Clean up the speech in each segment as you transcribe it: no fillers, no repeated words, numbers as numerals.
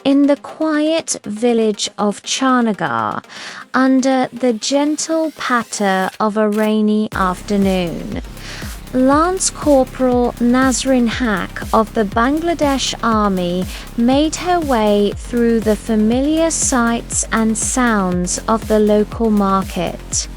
in the quiet village of Charnagar, under the gentle patter of a rainy afternoon, Lance Corporal Nazreen Haq of the Bangladesh Army made her way through the familiar sights and sounds of the local market.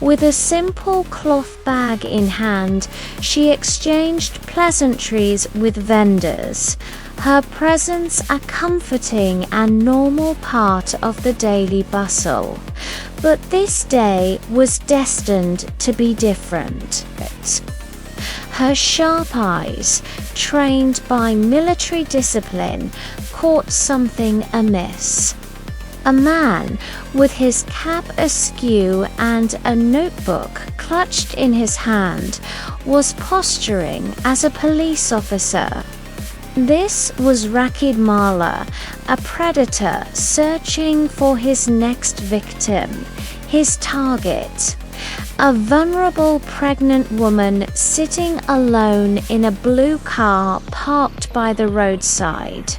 With a simple cloth bag in hand, she exchanged pleasantries with vendors, her presence a comforting and normal part of the daily bustle. But this day was destined to be different. Her sharp eyes, trained by military discipline, caught something amiss. A man, with his cap askew and a notebook clutched in his hand, was posturing as a police officer. This was Rakib Mala, a predator searching for his next victim, his target. A vulnerable pregnant woman sitting alone in a blue car parked by the roadside.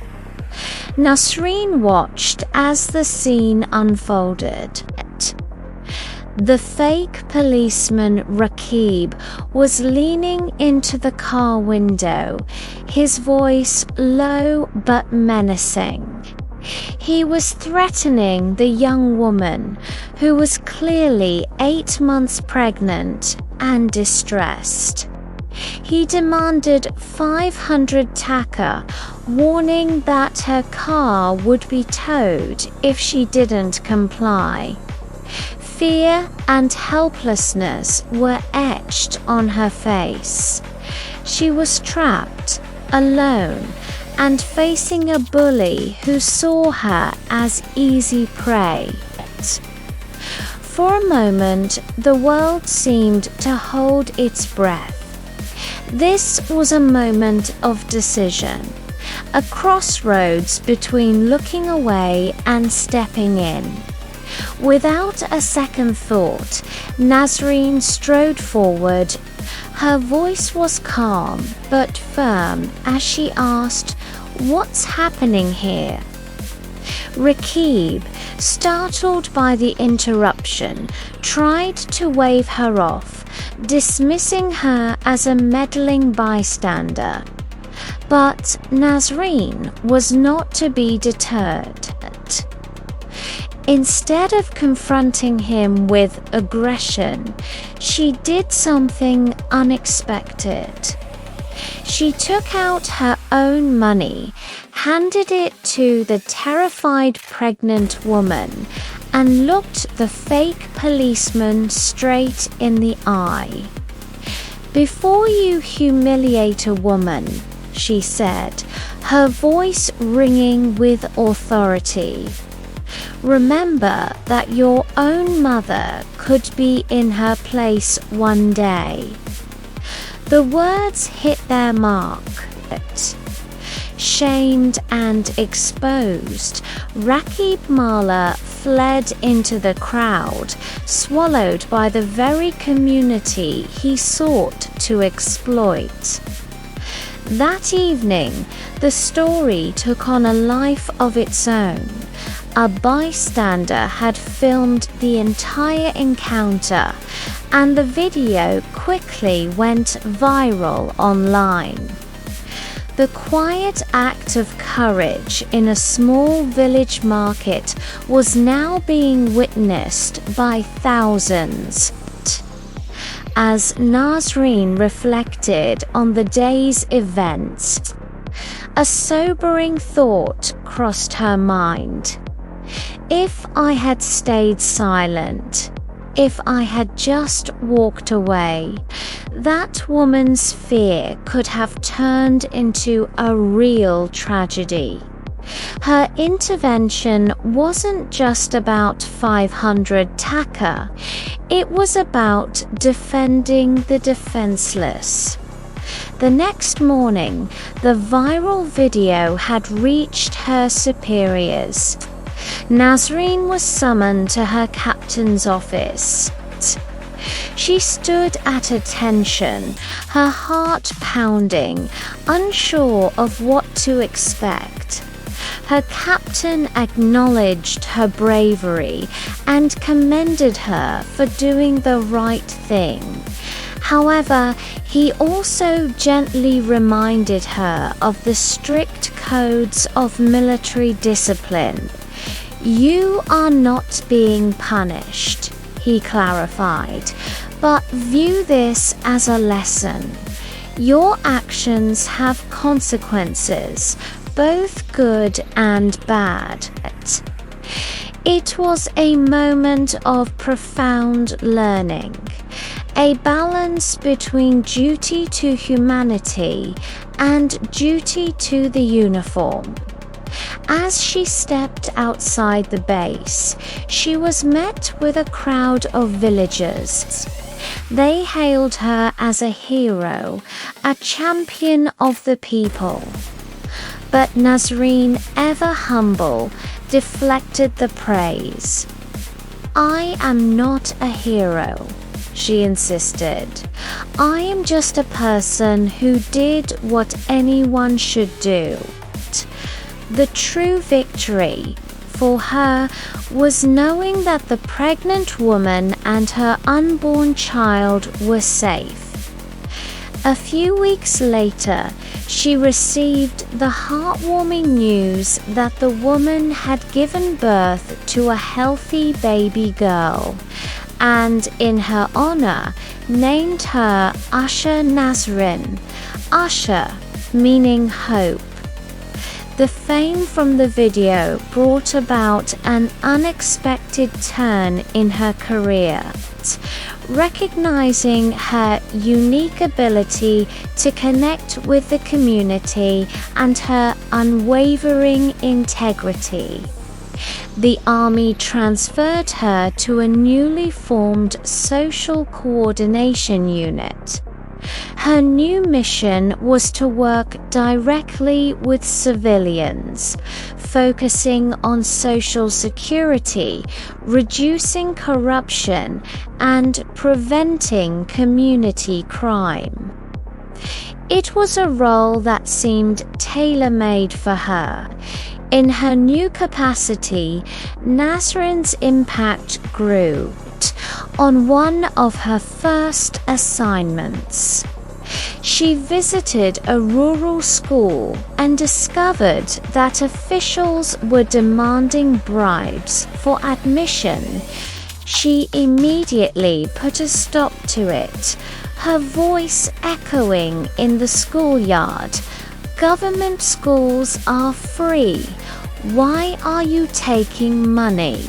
Nasreen watched as the scene unfolded. The fake policeman Rakib was leaning into the car window, his voice low but menacing. He was threatening the young woman, who was clearly 8 months pregnant and distressed. He demanded 500 taka, warning that her car would be towed if she didn't comply. Fear and helplessness were etched on her face. She was trapped, alone, and facing a bully who saw her as easy prey. For a moment, the world seemed to hold its breath. This was a moment of decision, a crossroads between looking away and stepping in. Without a second thought, Nazreen strode forward. Her voice was calm but firm as she asked, "What's happening here?" Rakib, startled by the interruption, tried to wave her off, dismissing her as a meddling bystander. But Nazreen was not to be deterred. Instead of confronting him with aggression, she did something unexpected. She took out her own money, handed it to the terrified pregnant woman, and looked the fake policeman straight in the eye. "Before you humiliate a woman," she said, her voice ringing with authority, "remember that your own mother could be in her place one day." The words hit their mark. Shamed and exposed, Rakib Mala fled into the crowd, swallowed by the very community he sought to exploit. That evening, the story took on a life of its own. A bystander had filmed the entire encounter, and the video quickly went viral online. The quiet act of courage in a small village market was now being witnessed by thousands. As Nazreen reflected on the day's events, a sobering thought crossed her mind. If I had stayed silent, if I had just walked away, that woman's fear could have turned into a real tragedy. Her intervention wasn't just about 500 taka, it was about defending the defenseless. The next morning, the viral video had reached her superiors. Nazreen was summoned to her captain's office. She stood at attention, her heart pounding, unsure of what to expect. Her captain acknowledged her bravery and commended her for doing the right thing. However, he also gently reminded her of the strict codes of military discipline. "You are not being punished," he clarified, "but view this as a lesson. Your actions have consequences, both good and bad." It was a moment of profound learning, a balance between duty to humanity and duty to the uniform. As she stepped outside the base, she was met with a crowd of villagers. They hailed her as a hero, a champion of the people. But Nasreen, ever humble, deflected the praise. "I am not a hero," she insisted. "I am just a person who did what anyone should do." The true victory for her was knowing that the pregnant woman and her unborn child were safe. A few weeks later, she received the heartwarming news that the woman had given birth to a healthy baby girl, and in her honor, named her Asha Nasrin, Asha meaning hope. The fame from the video brought about an unexpected turn in her career, recognizing her unique ability to connect with the community and her unwavering integrity. The army transferred her to a newly formed social coordination unit. Her new mission was to work directly with civilians, focusing on social security, reducing corruption, and preventing community crime. It was a role that seemed tailor-made for her. In her new capacity, Nasrin's impact grew. On one of her first assignments, she visited a rural school and discovered that officials were demanding bribes for admission. She immediately put a stop to it, her voice echoing in the schoolyard. "Government schools are free. Why are you taking money?"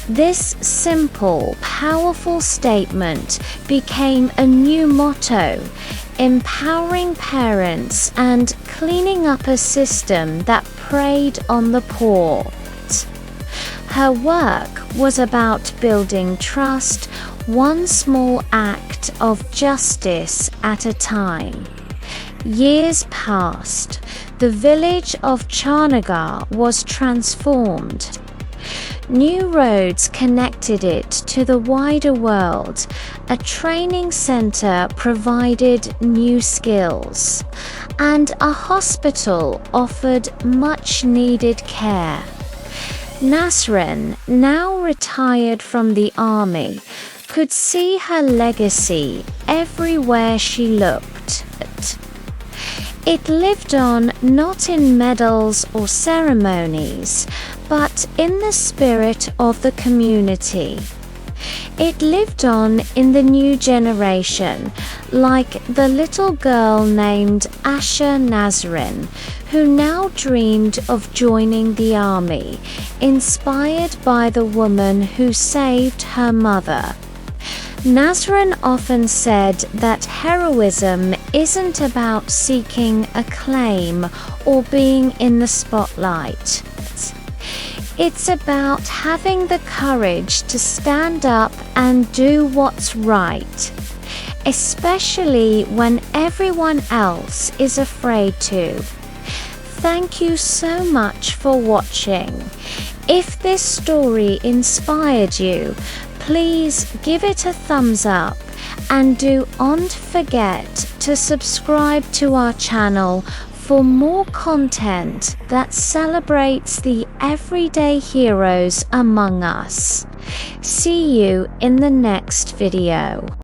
This simple, powerful statement became a new motto, empowering parents and cleaning up a system that preyed on the poor. Her work was about building trust, one small act of justice at a time. Years passed. The village of Charnagar was transformed. New roads connected it to the wider world. A training center provided new skills, and a hospital offered much-needed care. Nasrin, now retired from the army, could see her legacy everywhere she looked. It lived on not in medals or ceremonies, but in the spirit of the community. It lived on in the new generation, like the little girl named Asha Nasrin, who now dreamed of joining the army, inspired by the woman who saved her mother. Nasrin often said that heroism isn't about seeking acclaim or being in the spotlight. It's about having the courage to stand up and do what's right, especially when everyone else is afraid to. Thank you so much for watching. If this story inspired you, please give it a thumbs up and don't forget to subscribe to our channel for more content that celebrates the everyday heroes among us. See you in the next video.